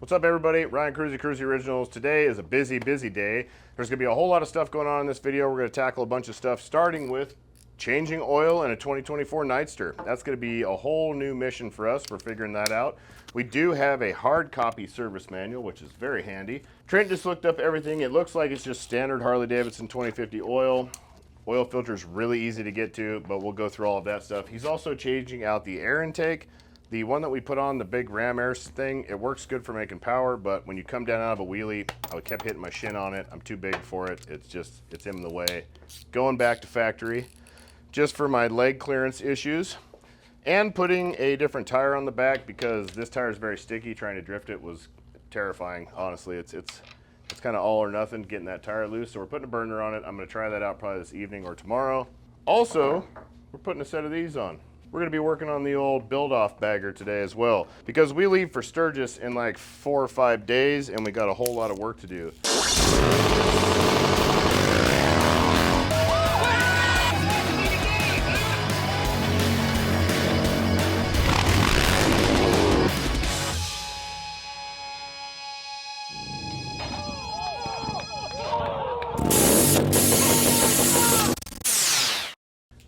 What's up, everybody? Ryan Kruesi Originals. Today is a busy day. There's going to be a whole lot of stuff going on in this video. We're going to tackle a bunch of stuff, starting with changing oil in a 2024 Nightster. That's going to be a whole new mission for us. We're figuring that out. We do have a hard copy service manual, which is very handy. Trent just looked up everything. It looks like it's just standard Harley Davidson 2050 oil. Oil filter is really easy to get to, but we'll go through all of that stuff. He's also changing out the air intake. The one that we put on, the big ram air thing, it works good for making power, but when you come down out of a wheelie, I kept hitting my shin on it. I'm too big for it. It's in the way. Going back to factory, just for my leg clearance issues, and putting a different tire on the back because this tire is very sticky. Trying to drift it was terrifying, honestly. It's kind of all or nothing getting that tire loose, so we're putting a burner on it. I'm going to try that out probably this evening or tomorrow. Also, we're putting a set of these on. We're going to be working on the old build-off bagger today as well, because we leave for Sturgis in like 4 or 5 days, and we got a whole lot of work to do.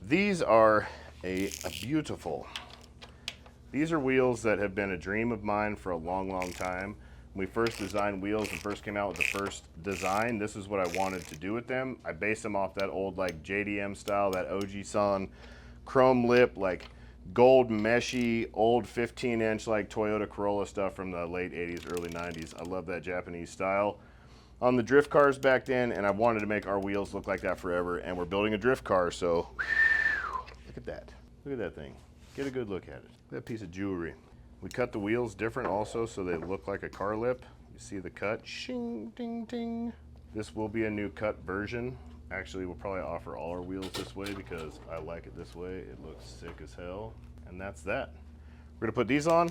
These are beautiful. These are wheels that have been a dream of mine for a long time. When we first designed wheels and first came out with the first design, this is what I wanted to do with them. I based them off that old like JDM style, that OG-san chrome lip, like gold meshy, old 15-inch like Toyota Corolla stuff from the late 80s, early 90s. I love that Japanese style on the drift cars back then, and I wanted to make our wheels look like that forever, and we're building a drift car, so look at that. Look at that thing. Get a good look at it. Look at that piece of jewelry. We cut the wheels different also so they look like a car lip. You see the cut? Shing, ding, ding. This will be a new cut version. Actually, we'll probably offer all our wheels this way because I like it this way. It looks sick as hell. And that's that. We're gonna put these on.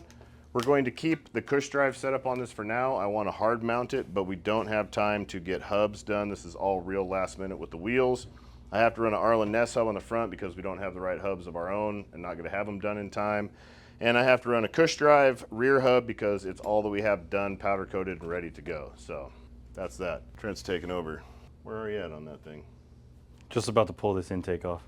We're going to keep the cush drive set up on this for now. I want to hard mount it, but we don't have time to get hubs done. This is all real last minute with the wheels. I have to run an Arlen Ness hub on the front because we don't have the right hubs of our own and not going to have them done in time. And I have to run a cush drive rear hub because it's all that we have done, powder coated and ready to go. So that's that. Trent's taking over. Where are you at on that thing? Just about to pull this intake off.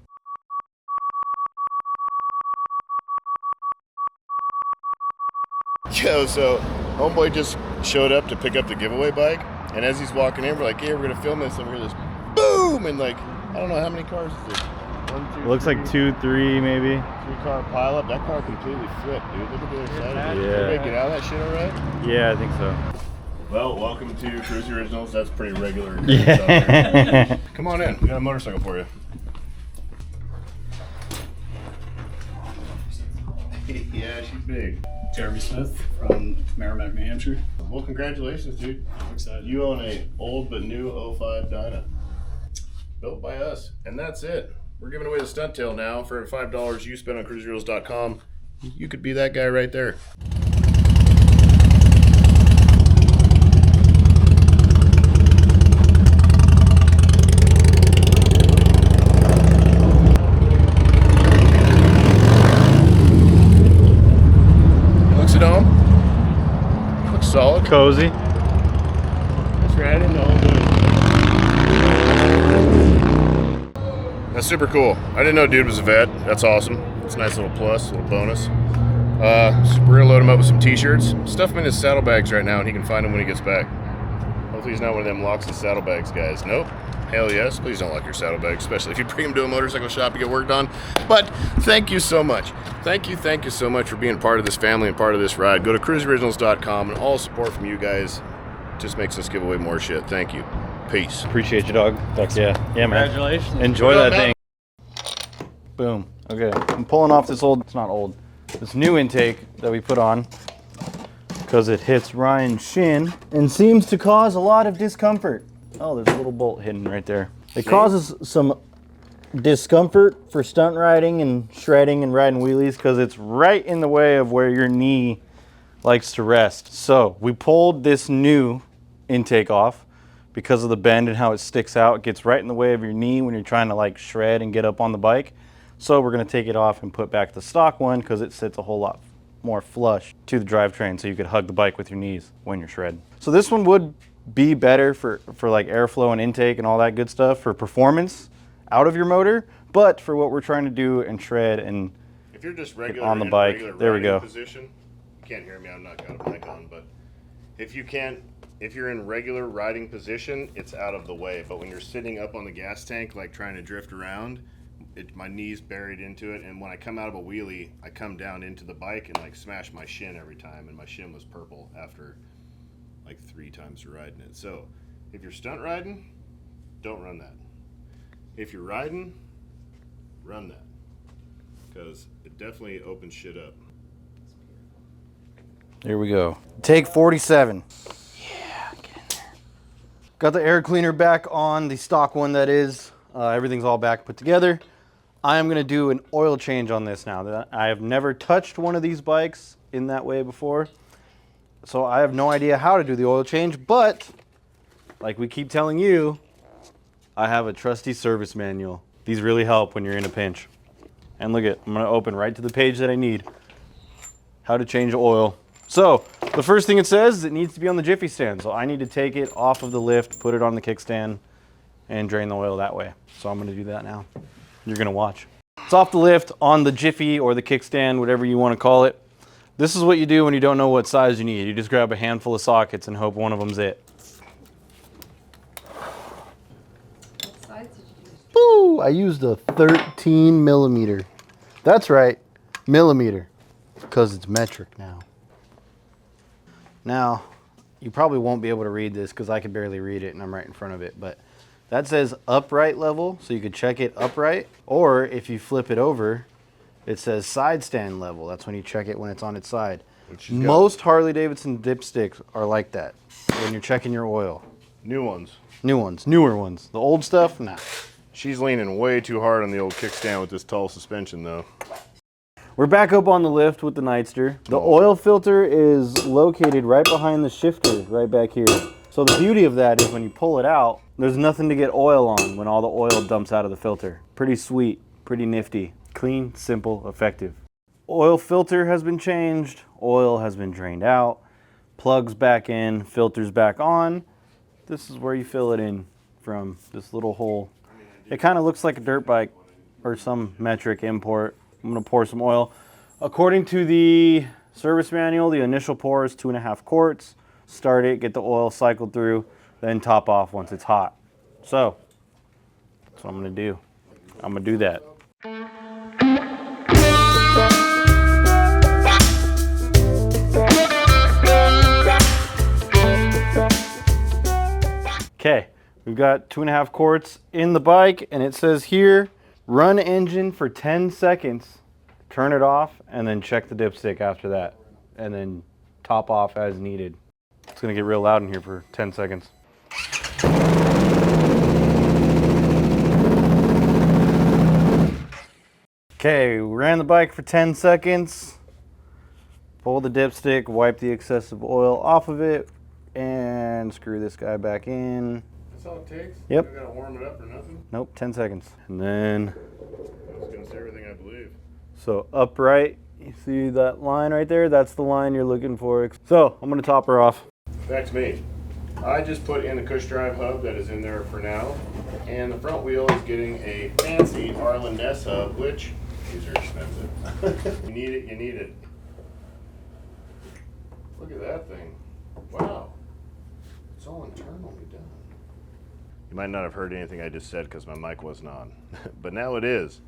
Yo, so homeboy just showed up to pick up the giveaway bike, and as he's walking in, we're like, hey, we're going to film this, and we hear this boom, and like, I don't know how many cars is this? 1, 2, it looks 3, like 2, 3 maybe. 3-car pileup. That car completely flipped, dude. Look at the other side of it. Yeah. Everybody get out of that shit all right? Yeah, I think so. Well, welcome to Kruesi Originals. That's pretty regular. Yeah. Come on in. We got a motorcycle for you. Yeah, she's big. Jeremy Smith from Merrimack, New Hampshire. Well, congratulations, dude. I'm excited. You own a old but new 05 Dyna. Built by us. And that's it. We're giving away the stunt tail now for $5 you spend on cruisereels.com. You could be that guy right there. Looks at home. Looks solid. Cozy. That's right. I didn't know. That's super cool. I didn't know dude was a vet. That's awesome. It's a nice little plus, little bonus. So we're gonna load him up with some t-shirts. Stuff him in his saddlebags right now and he can find them when he gets back. Hopefully he's not one of them locks his saddlebags guys. Nope. Hell yes. Please don't lock your saddlebags, especially if you bring him to a motorcycle shop to get worked on. But thank you so much. Thank you so much for being part of this family and part of this ride. Go to cruiseoriginals.com, and all support from you guys just makes us give away more shit. Thank you. Peace. Appreciate you, dog. Fuck yeah. Yeah, man. Congratulations. Enjoy that thing. Boom. Okay. I'm pulling off this old, it's not old, this new intake that we put on because it hits Ryan's shin and seems to cause a lot of discomfort. Oh, there's a little bolt hidden right there. It causes some discomfort for stunt riding and shredding and riding wheelies because it's right in the way of where your knee likes to rest. So we pulled this new intake off because of the bend and how it sticks out. It gets right in the way of your knee when you're trying to like shred and get up on the bike. So we're gonna take it off and put back the stock one because it sits a whole lot more flush to the drivetrain so you could hug the bike with your knees when you're shredding. So this one would be better for like airflow and intake and all that good stuff for performance out of your motor, but for what we're trying to do and shred and if you're just regular on the bike, there we go. Position, you can't hear me, I'm not got a mic on, but if you're in regular riding position, it's out of the way. But when you're sitting up on the gas tank, like trying to drift around, my knee's buried into it, and when I come out of a wheelie, I come down into the bike and like smash my shin every time, and my shin was purple after like 3 times riding it. So if you're stunt riding, don't run that. If you're riding, run that, because it definitely opens shit up. Here we go. Take 47. Yeah, get in there. Got the air cleaner back on, the stock one that is. Everything's all back put together. I am going to do an oil change on this now. I have never touched one of these bikes in that way before, so I have no idea how to do the oil change, but like we keep telling you, I have a trusty service manual. These really help when you're in a pinch. And look at, I'm going to open right to the page that I need. How to change oil. So the first thing it says is it needs to be on the jiffy stand, so I need to take it off of the lift, put it on the kickstand, and drain the oil that way. So I'm going to do that now. You're going to watch. It's off the lift on the jiffy or the kickstand, whatever you want to call it. This is what you do when you don't know what size you need. You just grab a handful of sockets and hope one of them's it. What size did you use? Woo! I used a 13 millimeter. That's right, millimeter, because it's metric now. Now, you probably won't be able to read this because I can barely read it and I'm right in front of it, but that says upright level, so you could check it upright, or if you flip it over, it says side stand level. That's when you check it when it's on its side. Most Harley Davidson dipsticks are like that when you're checking your oil. New ones. New ones, newer ones. The old stuff, nah. She's leaning way too hard on the old kickstand with this tall suspension though. We're back up on the lift with the Nightster. The oil filter is located right behind the shifter, right back here. So the beauty of that is when you pull it out, there's nothing to get oil on when all the oil dumps out of the filter. Pretty sweet, pretty nifty. Clean, simple, effective. Oil filter has been changed, oil has been drained out, plugs back in, filters back on. This is where you fill it in from this little hole. It kind of looks like a dirt bike or some metric import. I'm gonna pour some oil. According to the service manual, the initial pour is 2.5 quarts. Start it, get the oil cycled through, then top off once it's hot. So, that's what I'm gonna do. I'm gonna do that. Okay, we've got 2.5 quarts in the bike, and it says here, run engine for 10 seconds, turn it off, and then check the dipstick after that, and then top off as needed. It's gonna get real loud in here for 10 seconds. Okay, we ran the bike for 10 seconds. Pull the dipstick, wipe the excessive oil off of it, and screw this guy back in. That's all it takes? Yep. You gotta warm it up or nothing? Nope, 10 seconds. And then, I was gonna say everything I believe. so upright, you see that line right there? That's the line you're looking for. So I'm gonna top her off. Back to me. I just put in the Cush Drive hub that is in there for now, and the front wheel is getting a fancy Arlen Ness hub, which these are expensive. You need it, you need it. Look at that thing. Wow. It's all internally done. You might not have heard anything I just said because my mic wasn't on, but now it is.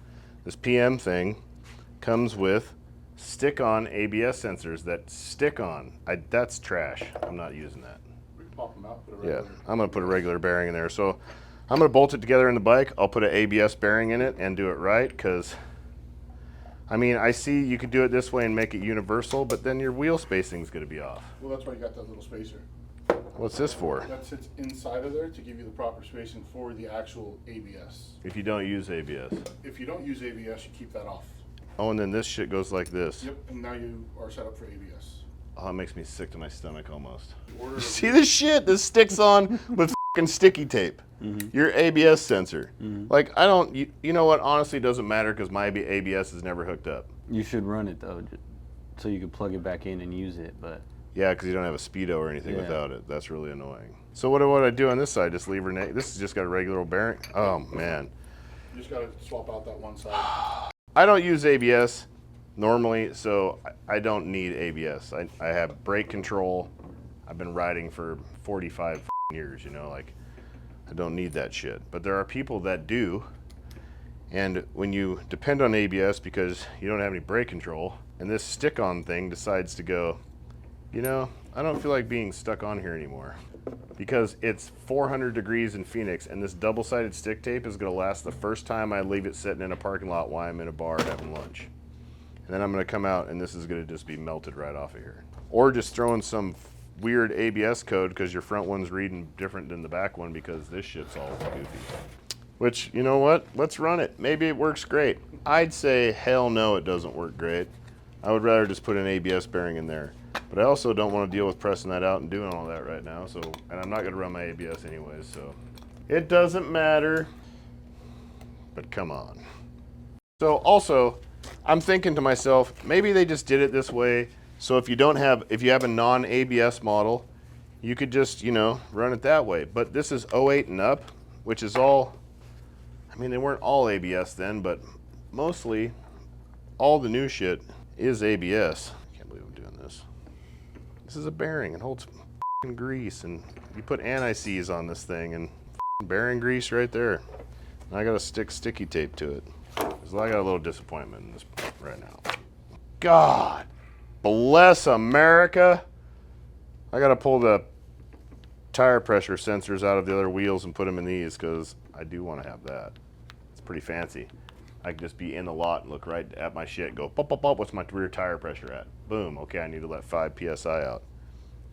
This PM thing comes with stick-on ABS sensors that stick on. That's trash. I'm not using that. We can pop them out. Put a Yeah, regular. I'm gonna put a regular bearing in there. So I'm gonna bolt it together in the bike. I'll put an ABS bearing in it and do it right, because I mean, I see you could do it this way and make it universal, but then your wheel spacing is gonna be off. Well, that's why you got that little spacer. What's this for? That sits inside of there to give you the proper spacing for the actual ABS. If you don't use ABS. If you don't use ABS, you keep that off. Oh, and then this shit goes like this. Yep, and now you are set up for ABS. Oh, it makes me sick to my stomach almost. Order it- See this shit? This sticks on with fucking sticky tape. Your ABS sensor. Like, I don't, you know what? Honestly, it doesn't matter because my ABS is never hooked up. You should run it though, so you could plug it back in and use it, but Yeah, because you don't have a speedo or anything Yeah. without it. That's really annoying. So what do I do on this side? Just leave her naked? This has just got a regular old bearing. Oh man, You just gotta swap out that one side. I don't use ABS normally, so I don't need ABS. I have brake control. I've been riding for 45 years, you know, like I don't need that shit. But there are people that do, and when you depend on ABS because you don't have any brake control, and this stick-on thing decides to go, you know, I don't feel like being stuck on here anymore because it's 400 degrees in Phoenix, and this double-sided stick tape is going to last the first time I leave it sitting in a parking lot while I'm in a bar having lunch. And then I'm going to come out, and this is going to just be melted right off of here. Or just throwing some weird ABS code because your front one's reading different than the back one because this shit's all goofy. Which, you know what? Let's run it. Maybe it works great. I'd say hell no, it doesn't work great. I would rather just put an ABS bearing in there. But I also don't want to deal with pressing that out and doing all that right now. So, and I'm not going to run my ABS anyways, so it doesn't matter. But come on. So also, I'm thinking to myself, maybe they just did it this way. So if you have a non-ABS model, you could just, you know, run it that way. But this is 08 and up, which is all, I mean, they weren't all ABS then, but mostly all the new shit is ABS. I can't believe I'm doing this. This is a bearing. It holds f***ing grease, and you put anti-seize on this thing, and f***ing bearing grease right there. And I got to stick sticky tape to it. So I got a little disappointment in this right now. God bless America. I got to pull the tire pressure sensors out of the other wheels and put them in these because I do want to have that. It's pretty fancy. I can just be in the lot and look right at my shit, go pop, pop, pop, what's my rear tire pressure at? Boom, okay, I need to let 5 PSI out.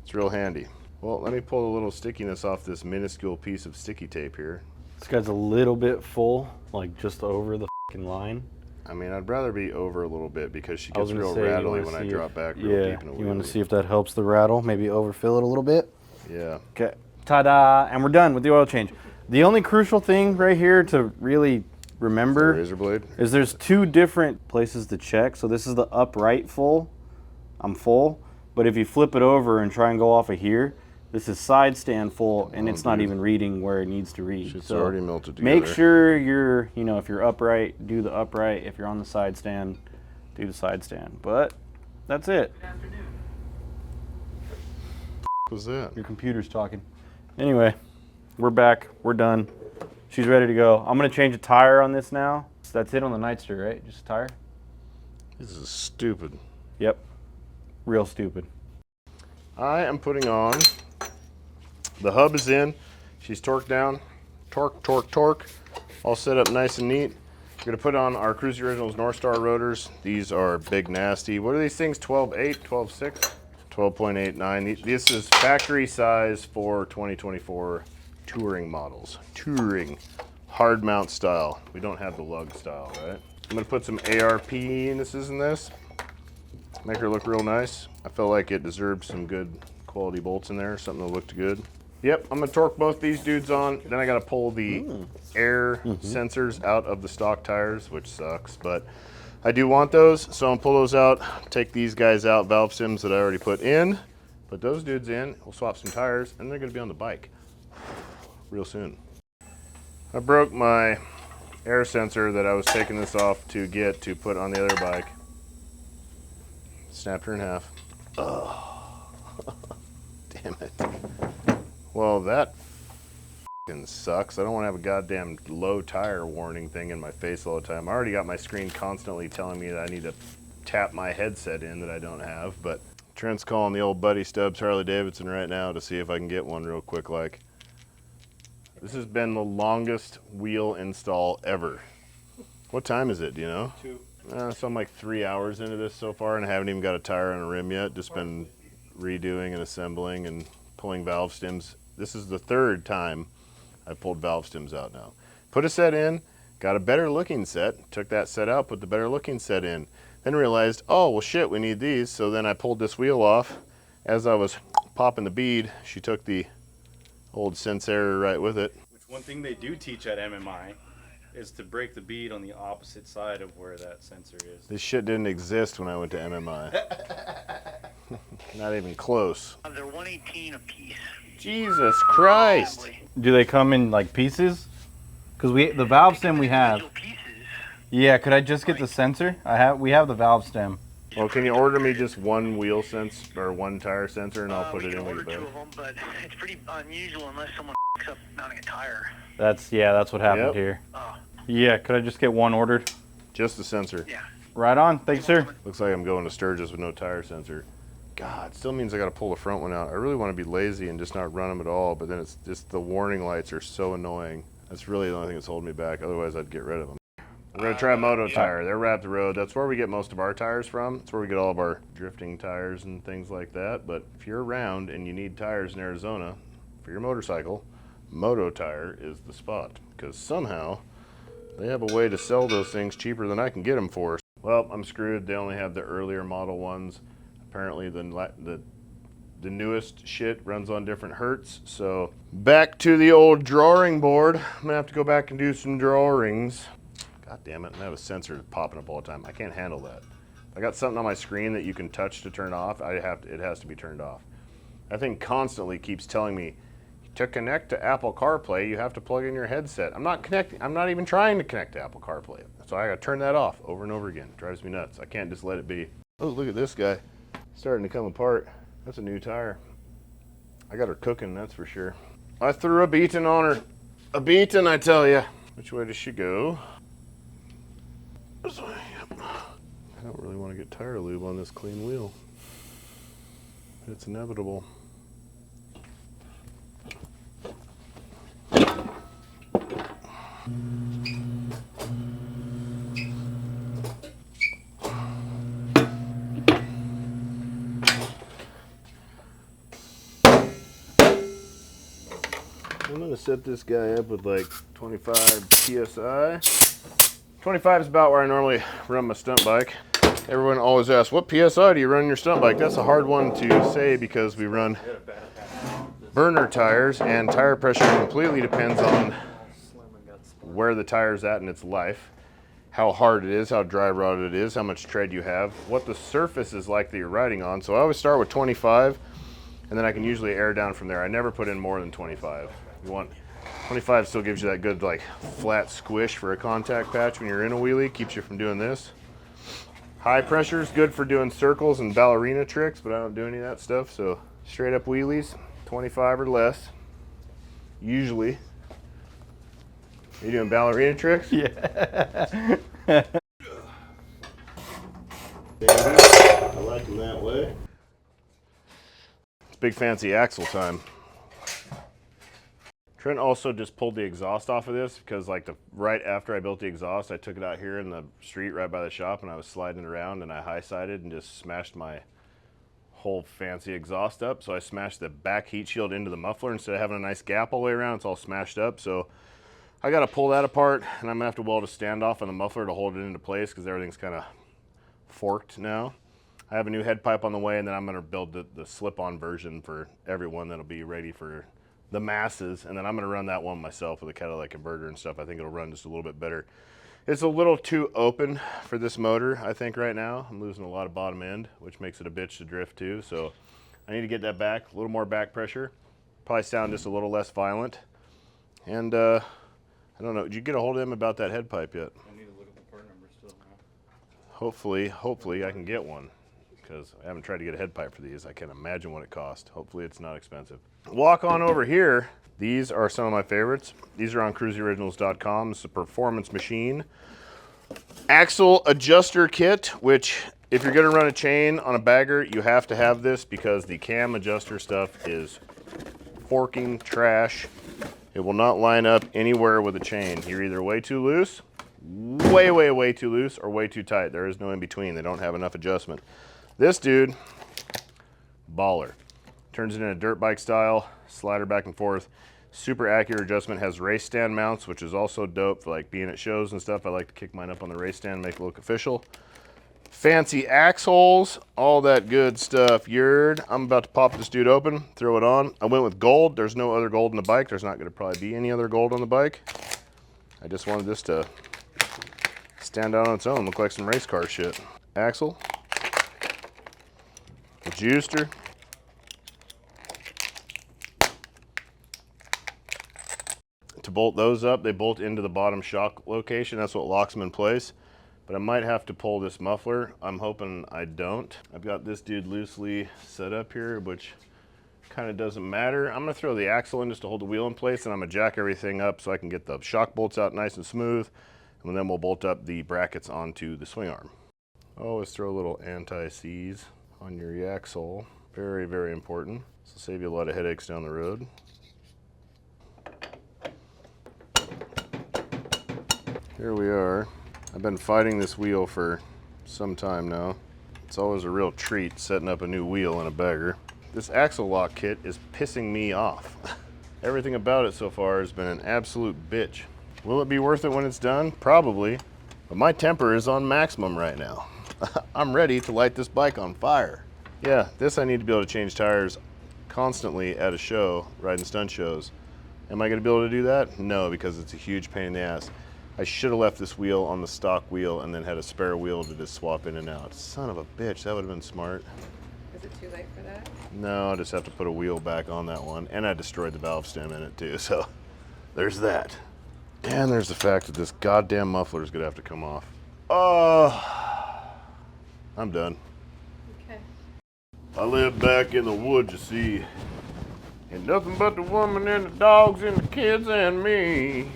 It's real handy. Well, let me pull a little stickiness off this minuscule piece of sticky tape here. this guy's a little bit full, like just over the fucking line. I mean, I'd rather be over a little bit because she I was gets gonna real say, you rattly wanna when I see drop if- back real Yeah, deep in a wheel. you want to see if that helps the rattle, maybe overfill it a little bit. Yeah. Okay, ta-da, and we're done with the oil change. The only crucial thing right here to really remember Razor blade? is there's 2 different places to check. So this is the upright full, I'm full, but if you flip it over and try and go off of here, this is side stand full, and it's not dude. even reading where it needs to read. Shit's So already melted together. make sure you're, you know, if you're upright, do the upright. If you're on the side stand, do the side stand. But that's it. What was that? Your computer's talking. Anyway, we're back. We're done. She's ready to go. I'm gonna change a tire on this now. So that's it on the Nightster, right? Just a tire? This is stupid. Yep. Real stupid. I am putting on, the hub is in, she's torqued down, torque, torque, torque, all set up nice and neat. We're gonna put on our Kruesi Originals Northstar rotors. These are big nasty. What are these things, 12.8, 12.6? 12.89. This is factory size for 2024 touring models. Touring, hard mount style. We don't have the lug style, right? I'm gonna put some ARP penises in this. Make her look real nice. I felt like it deserved some good quality bolts in there, something that looked good. Yep, I'm gonna torque both these dudes on. Then I gotta pull the air sensors out of the stock tires, which sucks, but I do want those, so I'm gonna pull those out, take these guys out, valve stems that I already put in, put those dudes in, we'll swap some tires, and they're gonna be on the bike real soon. I broke my air sensor that I was taking this off to get to put on the other bike. Snapped her in half. Oh, damn it. Well, that f***ing sucks. I don't want to have a goddamn low tire warning thing in my face all the time. I already got my screen constantly telling me that I need to tap my headset in that I don't have, but Trent's calling the old Buddy Stubbs Harley Davidson right now to see if I can get one real quick like. This has been the longest wheel install ever. What time is it, do you know? 2. So I'm like 3 hours into this so far and I haven't even got a tire on a rim yet. Just been redoing and assembling and pulling valve stems. This is the 3rd time I've pulled valve stems out now. Put a set in, got a better looking set, took that set out, put the better looking set in. Then realized, oh, well shit, we need these. So then I pulled this wheel off. As I was popping the bead, she took the old sense error right with it. Which one thing they do teach at MMI is to break the bead on the opposite side of where that sensor is. This shit didn't exist when I went to MMI. Not even close. They're 118 a piece. Jesus Christ. Do they come in like pieces? Because the valve stem we have. Yeah, could I just get the sensor? We have the valve stem. Well, can you order me just one wheel sense or one tire sensor, and I'll put it in with you, two of them, but it's pretty unusual unless someone f***s up mounting a tire. That's what happened here. Yeah, could I just get one ordered? Just the sensor. Yeah. Right on. Thanks, sir. Looks like I'm going to Sturgis with no tire sensor. God, still means I got to pull the front one out. I really want to be lazy and just not run them at all, but then it's just the warning lights are so annoying. That's really the only thing that's holding me back. Otherwise, I'd get rid of them. We're going to try a Moto tire. They're Wrap the Road. That's where we get most of our tires from. That's where we get all of our drifting tires and things like that. But if you're around and you need tires in Arizona for your motorcycle, Moto Tire is the spot. Because somehow they have a way to sell those things cheaper than I can get them for. Well, I'm screwed. They only have the earlier model ones. Apparently the newest shit runs on different hertz. So back to the old drawing board. I'm going to have to go back and do some drawings. God damn it, and I have a sensor popping up all the time. I can't handle that. If I got something on my screen that you can touch to turn off, it has to be turned off. That thing constantly keeps telling me, to connect to Apple CarPlay, you have to plug in your headset. I'm not even trying to connect to Apple CarPlay. So I gotta turn that off over and over again. It drives me nuts. I can't just let it be. Oh, look at this guy. Starting to come apart. That's a new tire. I got her cooking, that's for sure. I threw a beating on her. A beating, I tell ya. Which way does she go? I don't really want to get tire lube on this clean wheel. It's inevitable. I'm going to set this guy up with like 25 PSI. 25 is about where I normally run my stunt bike. Everyone always asks, what PSI do you run in your stunt bike? That's a hard one to say because we run burner tires and tire pressure completely depends on where the tire's at in its life, how hard it is, how dry rotted it is, how much tread you have, what the surface is like that you're riding on. So I always start with 25 and then I can usually air down from there. I never put in more than 25. You want 25 still gives you that good like flat squish for a contact patch when you're in a wheelie, keeps you from doing this. High pressure is good for doing circles and ballerina tricks, but I don't do any of that stuff. So straight up wheelies, 25 or less, usually. Are you doing ballerina tricks? Yeah. I like them that way. It's big fancy axle time. Trent also just pulled the exhaust off of this because like right after I built the exhaust, I took it out here in the street right by the shop and I was sliding it around and I high-sided and just smashed my whole fancy exhaust up. So I smashed the back heat shield into the muffler instead of having a nice gap all the way around. It's all smashed up. So I got to pull that apart and I'm gonna have to weld a standoff on the muffler to hold it into place because everything's kind of forked now. I have a new head pipe on the way and then I'm gonna build the slip-on version for everyone that'll be ready for the masses, and then I'm gonna run that one myself with a catalytic converter and stuff. I think it'll run just a little bit better. It's a little too open for this motor, I think right now. I'm losing a lot of bottom end, which makes it a bitch to drift too. So I need to get that back, a little more back pressure. Probably sound just a little less violent. And I don't know, did you get a hold of him about that head pipe yet? I need to look at the part number still. Hopefully I can get one because I haven't tried to get a head pipe for these. I can't imagine what it cost. Hopefully it's not expensive. Walk on over here. These are some of my favorites. These are on KruesiOriginals.com. It's a performance machine. Axle adjuster kit, which if you're gonna run a chain on a bagger, you have to have this because the cam adjuster stuff is forking trash. It will not line up anywhere with a chain. You're either way too loose, way too loose, or way too tight. There is no in between. They don't have enough adjustment. This dude, baller. Turns it into dirt bike style, slider back and forth. Super accurate adjustment, has race stand mounts, which is also dope for like being at shows and stuff. I like to kick mine up on the race stand, make it look official. Fancy axe holes, all that good stuff. Yerd. I'm about to pop this dude open, throw it on. I went with gold. There's no other gold on the bike. There's not gonna probably be any other gold on the bike. I just wanted this to stand out on its own, look like some race car shit. Axle, the juicer, to bolt those up, they bolt into the bottom shock location. That's what locks them in place. But I might have to pull this muffler. I'm hoping I don't. I've got this dude loosely set up here, which kind of doesn't matter. I'm gonna throw the axle in just to hold the wheel in place, and I'm gonna jack everything up so I can get the shock bolts out nice and smooth, and then we'll bolt up the brackets onto the swing arm. Always throw a little anti-seize on your axle. Very, very important. This will save you a lot of headaches down the road. Here we are. I've been fighting this wheel for some time now. It's always a real treat setting up a new wheel in a bagger. This axle lock kit is pissing me off. Everything about it so far has been an absolute bitch. Will it be worth it when it's done? Probably, but my temper is on maximum right now. I'm ready to light this bike on fire. Yeah, this I need to be able to change tires constantly at a show, riding stunt shows. Am I gonna be able to do that? No, because it's a huge pain in the ass. I should have left this wheel on the stock wheel and then had a spare wheel to just swap in and out. Son of a bitch, that would have been smart. Is it too late for that? No, I just have to put a wheel back on that one. And I destroyed the valve stem in it too, so there's that. And there's the fact that this goddamn muffler is gonna have to come off. I'm done. Okay. I live back in the woods, you see. And nothing but the woman and the dogs and the kids and me.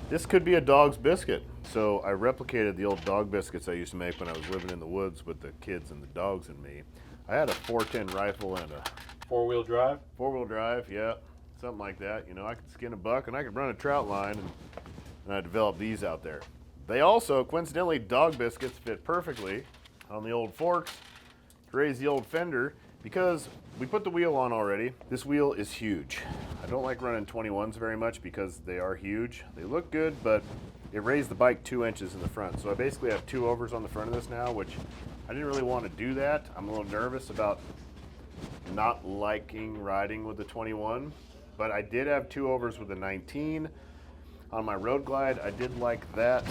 This could be a dog's biscuit. So I replicated the old dog biscuits I used to make when I was living in the woods with the kids and the dogs and me. I had a 410 rifle and a Four-wheel drive? four-wheel drive, yeah, something like that. You know, I could skin a buck and I could run a trout line, and I developed these out there. They also, coincidentally, dog biscuits fit perfectly on the old forks to raise the old fender, because we put the wheel on already. This wheel is huge. I don't like running 21s very much because they are huge. They look good, but it raised the bike 2 inches in the front. So I basically have 2 overs on the front of this now, which I didn't really want to do that. I'm a little nervous about not liking riding with the 21, but I did have 2 overs with the 19. On my road glide, I did like that.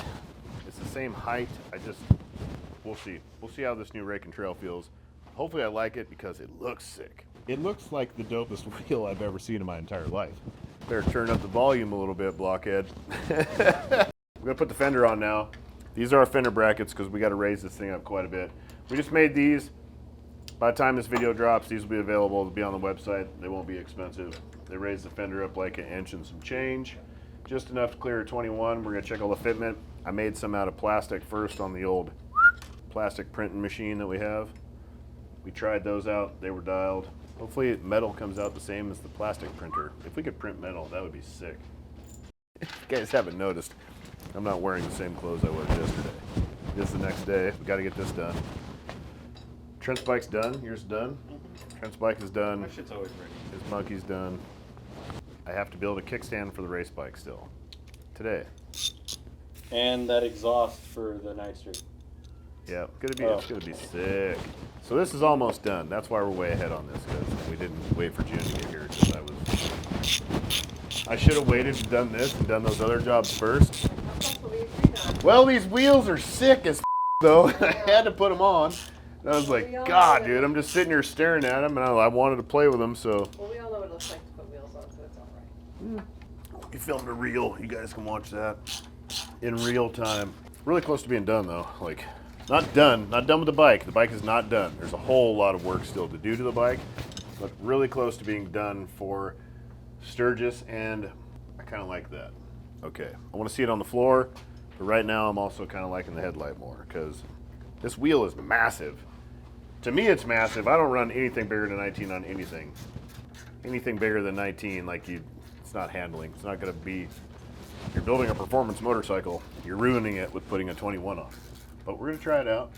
It's the same height. We'll see. We'll see how this new rake and trail feels. Hopefully I like it because it looks sick. It looks like the dopest wheel I've ever seen in my entire life. Better turn up the volume a little bit, blockhead. We're gonna put the fender on now. These are our fender brackets because we got to raise this thing up quite a bit. We just made these. By the time this video drops, these will be available. They'll be on the website. They won't be expensive. They raise the fender up like 1 inch and some change. Just enough to clear a 21. We're gonna check all the fitment. I made some out of plastic first on the old plastic printing machine that we have. We tried those out, they were dialed. Hopefully metal comes out the same as the plastic printer. If we could print metal, that would be sick. If you guys haven't noticed, I'm not wearing the same clothes I was yesterday. This is the next day, we gotta get this done. Trent's bike's done, yours done? Trent's bike is done. My shit's always ready. His monkey's done. I have to build a kickstand for the race bike still. Today. And that exhaust for the Nightster. Yeah, it's gonna be sick. So this is almost done. That's why we're way ahead on this, because we didn't wait for June to get here. I should have waited and done this and done those other jobs first. Well, these wheels are sick as though. I had to put them on. And I was like, God, dude, I'm just sitting here staring at them, and I wanted to play with them, so. Well, we all know what it looks like to put wheels on, so it's all right. We filmed a reel. You guys can watch that in real time. Really close to being done, though. Like, not done with the bike. The bike is not done. There's a whole lot of work still to do to the bike, but really close to being done for Sturgis, and I kind of like that. Okay, I want to see it on the floor, but right now I'm also kind of liking the headlight more, because this wheel is massive. To me, it's massive. I don't run anything bigger than 19 on anything. Anything bigger than 19, like it's not handling. It's not going to be. You're building a performance motorcycle. You're ruining it with putting a 21 on. But we're going to try it out.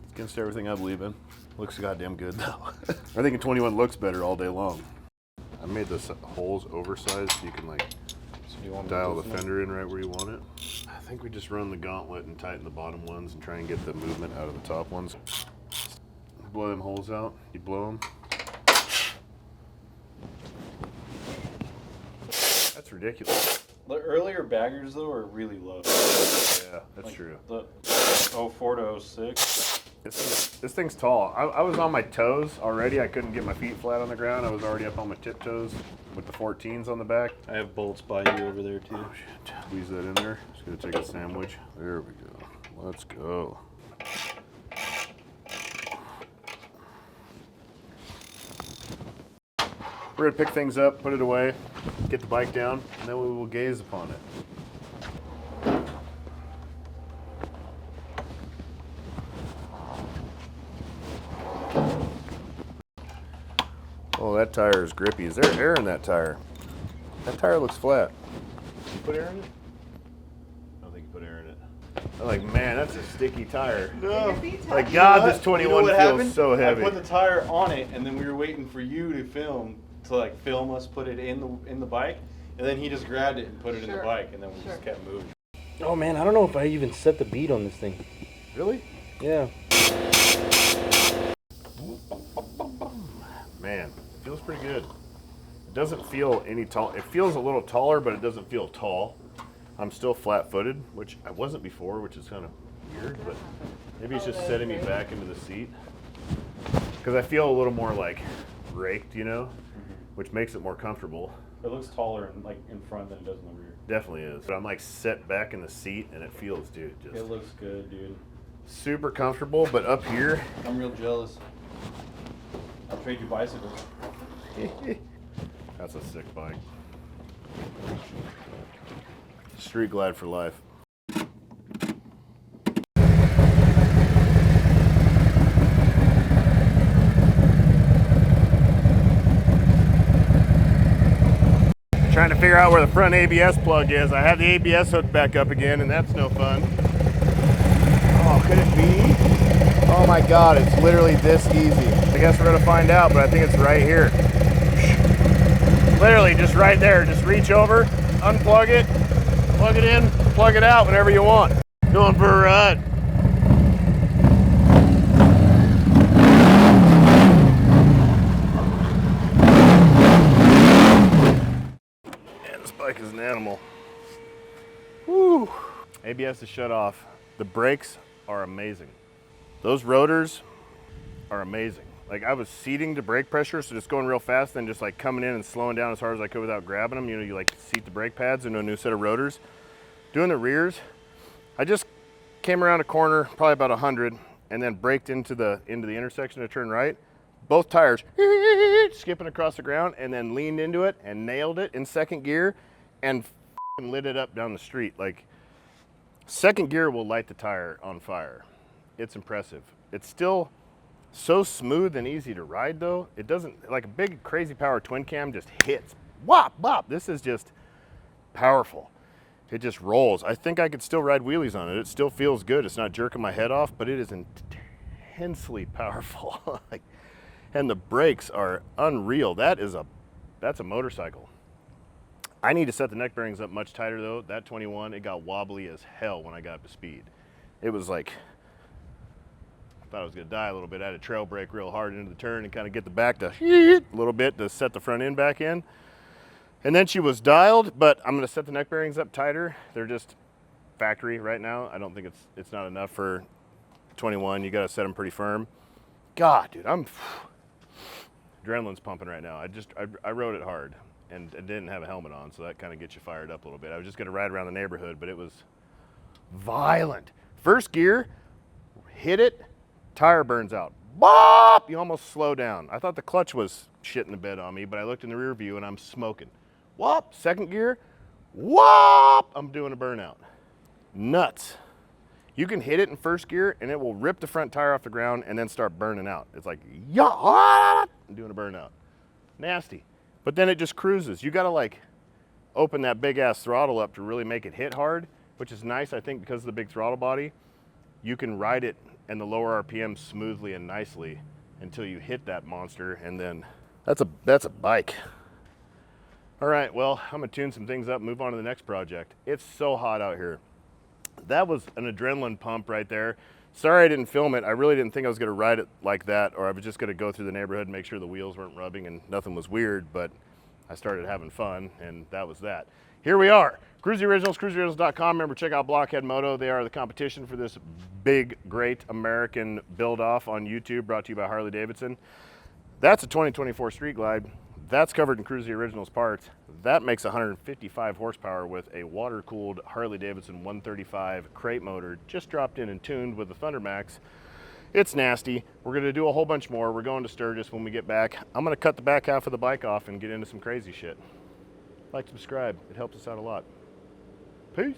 It's against everything I believe in. Looks goddamn good, though. I think a 21 looks better all day long. I made the holes oversized so you can, like, dial the fender in right where you want it. I think we just run the gauntlet and tighten the bottom ones and try and get the movement out of the top ones. Blow them holes out. You blow them. That's ridiculous. The earlier baggers though are really low. Yeah, that's Like true. The 04 to 06. This thing's tall. I was on my toes already. I couldn't get my feet flat on the ground. I was already up on my tiptoes with the 14s on the back. I have bolts by you over there too. Oh shit, squeeze that in there. Just gonna take a sandwich. There we go. Let's go. We're gonna pick things up, put it away, get the bike down, and then we will gaze upon it. Oh, that tire is grippy. Is there air in that tire? That tire looks flat. Did you put air in it? I don't think you put air in it. I'm like, man, that's a sticky tire. No. Like, God, this 21 feels so heavy. I put the tire on it, and then we were waiting for you to film us put it in the bike, and then he just grabbed it and put it in the bike, and then we just kept moving. Oh man, I don't know if I even set the beat on this thing. Really? Yeah. Man, it feels pretty good. It doesn't feel any tall. It feels a little taller, but it doesn't feel tall. I'm still flat-footed, which I wasn't before, which is kind of weird, but maybe it's just setting me back into the seat. Because I feel a little more like raked, you know, which makes it more comfortable. It looks taller in front than it does in the rear. Definitely is. But I'm like set back in the seat, and it feels, dude, just It looks good, dude. super comfortable. But up here, I'm real jealous. I'll trade you bicycles. that's a sick bike. Streetglide for life. Trying to figure out where the front ABS plug is. I have the ABS hooked back up again, and that's no fun. Oh, could it be? Oh my God, it's literally this easy. I guess we're gonna find out, but I think it's right here. Literally just right there. Just reach over, unplug it, plug it in, plug it out whenever you want. Going for a ride. Man, this bike is an animal. Woo. ABS is shut off. The brakes are amazing. Those rotors are amazing. Like, I was seating to brake pressure, so just going real fast, then just like coming in and slowing down as hard as I could without grabbing them. You know, you like seat the brake pads into a new set of rotors. Doing the rears, I just came around a corner, probably about 100, and then braked into the intersection to turn right. Both tires skipping across the ground, and then leaned into it and nailed it in second gear and lit it up down the street. Like, second gear will light the tire on fire. It's impressive. It's still so smooth and easy to ride though. It doesn't, like a big crazy power twin cam just hits, whop, bop. This is just powerful. It just rolls. I think I could still ride wheelies on it. It still feels good. It's not jerking my head off, but it is intensely powerful. Like, and the brakes are unreal. That's a motorcycle. I need to set the neck bearings up much tighter though. That 21, it got wobbly as hell when I got up to speed. It was like, I thought I was gonna die a little bit. I had to trail brake real hard into the turn and kind of get the back to a little bit to set the front end back in. And then she was dialed, but I'm gonna set the neck bearings up tighter. They're just factory right now. I don't think it's not enough for 21. You gotta set them pretty firm. God, dude, adrenaline's pumping right now. I rode it hard and I didn't have a helmet on, so that kind of gets you fired up a little bit. I was just gonna ride around the neighborhood, but it was violent. First gear, hit it, tire burns out. Bop! You almost slow down. I thought the clutch was shitting the bed on me, but I looked in the rear view and I'm smoking. Whoop! Second gear, whoop! I'm doing a burnout. Nuts. You can hit it in first gear and it will rip the front tire off the ground and then start burning out. It's like, yeah, I'm doing a burnout. Nasty. But then it just cruises. You gotta like open that big ass throttle up to really make it hit hard, which is nice, I think, because of the big throttle body. You can ride it and the lower RPM smoothly and nicely until you hit that monster, and then that's a bike. All right, well, I'm gonna tune some things up, move on to the next project. It's so hot out here. That was an adrenaline pump right there. Sorry I didn't film it. I really didn't think I was gonna ride it like that, or I was just gonna go through the neighborhood and make sure the wheels weren't rubbing and nothing was weird, but I started having fun and that was that. Here we are, Kruesi Originals, KruesiOriginals.com. Remember, check out Blockhead Moto. They are the competition for this big, great American build-off on YouTube, brought to you by Harley Davidson. That's a 2024 Streetglide. That's covered in Kruesi Originals parts. That makes 155 horsepower with a water-cooled Harley Davidson 135 crate motor, just dropped in and tuned with the Thunder Max. It's nasty. We're gonna do a whole bunch more. We're going to Sturgis when we get back. I'm gonna cut the back half of the bike off and get into some crazy shit. Like, subscribe. It helps us out a lot. Peace.